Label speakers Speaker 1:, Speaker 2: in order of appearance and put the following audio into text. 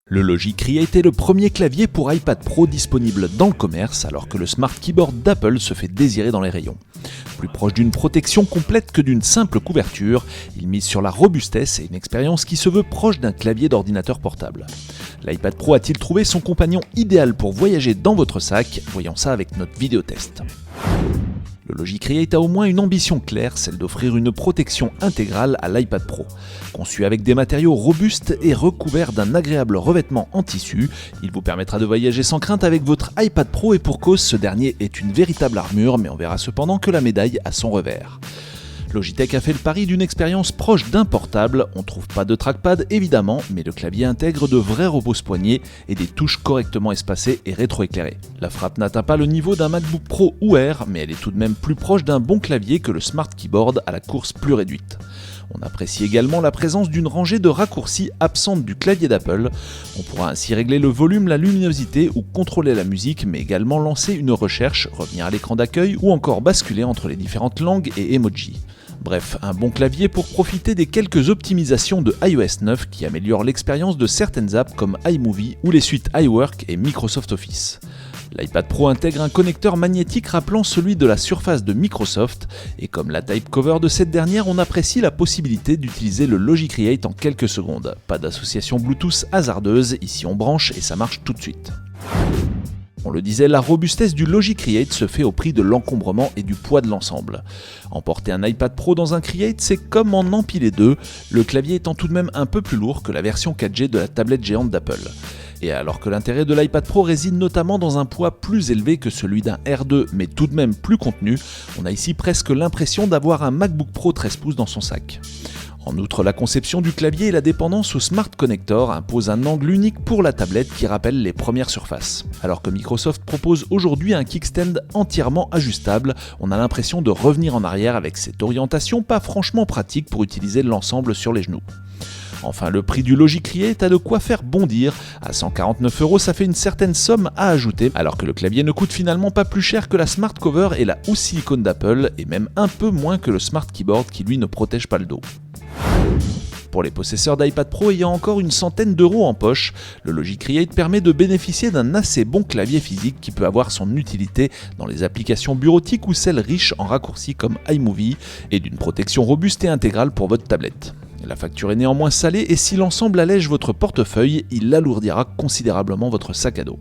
Speaker 1: Le Logi Create est le premier clavier pour iPad Pro disponible dans le commerce alors que le Smart Keyboard d'Apple se fait désirer dans les rayons. Plus proche d'une protection complète que d'une simple couverture, il mise sur la robustesse et une expérience qui se veut proche d'un clavier d'ordinateur portable. L'iPad Pro a-t-il trouvé son compagnon idéal pour voyager dans votre sac? Voyons ça avec notre vidéo test. Le Logi Create a au moins une ambition claire, celle d'offrir une protection intégrale à l'iPad Pro. Conçu avec des matériaux robustes et recouvert d'un agréable revêtement en tissu, il vous permettra de voyager sans crainte avec votre iPad Pro et pour cause, ce dernier est une véritable armure, mais on verra cependant que la médaille a son revers. Logitech a fait le pari d'une expérience proche d'un portable, on trouve pas de trackpad évidemment, mais le clavier intègre de vrais repose-poignets et des touches correctement espacées et rétroéclairées. La frappe n'atteint pas le niveau d'un MacBook Pro ou Air, mais elle est tout de même plus proche d'un bon clavier que le Smart Keyboard à la course plus réduite. On apprécie également la présence d'une rangée de raccourcis absente du clavier d'Apple. On pourra ainsi régler le volume, la luminosité ou contrôler la musique, mais également lancer une recherche, revenir à l'écran d'accueil ou encore basculer entre les différentes langues et emojis. Bref, un bon clavier pour profiter des quelques optimisations de iOS 9 qui améliorent l'expérience de certaines apps comme iMovie ou les suites iWork et Microsoft Office. L'iPad Pro intègre un connecteur magnétique rappelant celui de la Surface de Microsoft et comme la type cover de cette dernière, on apprécie la possibilité d'utiliser le Logi Create en quelques secondes. Pas d'association Bluetooth hasardeuse, ici on branche et ça marche tout de suite. On le disait, la robustesse du Logi Create se fait au prix de l'encombrement et du poids de l'ensemble. Emporter un iPad Pro dans un Create, c'est comme en empiler deux, le clavier étant tout de même un peu plus lourd que la version 4G de la tablette géante d'Apple. Et alors que l'intérêt de l'iPad Pro réside notamment dans un poids plus élevé que celui d'un R2 mais tout de même plus contenu, on a ici presque l'impression d'avoir un MacBook Pro 13 pouces dans son sac. En outre, la conception du clavier et la dépendance au Smart Connector imposent un angle unique pour la tablette qui rappelle les premières surfaces. Alors que Microsoft propose aujourd'hui un kickstand entièrement ajustable, on a l'impression de revenir en arrière avec cette orientation pas franchement pratique pour utiliser l'ensemble sur les genoux. Enfin, le prix du Logi Create a de quoi faire bondir. À 149€, ça fait une certaine somme à ajouter, alors que le clavier ne coûte finalement pas plus cher que la Smart Cover et la housse silicone d'Apple, et même un peu moins que le Smart Keyboard qui lui ne protège pas le dos. Pour les possesseurs d'iPad Pro ayant encore une centaine d'euros en poche, le Logi Create permet de bénéficier d'un assez bon clavier physique qui peut avoir son utilité dans les applications bureautiques ou celles riches en raccourcis comme iMovie et d'une protection robuste et intégrale pour votre tablette. La facture est néanmoins salée et si l'ensemble allège votre portefeuille, il alourdira considérablement votre sac à dos.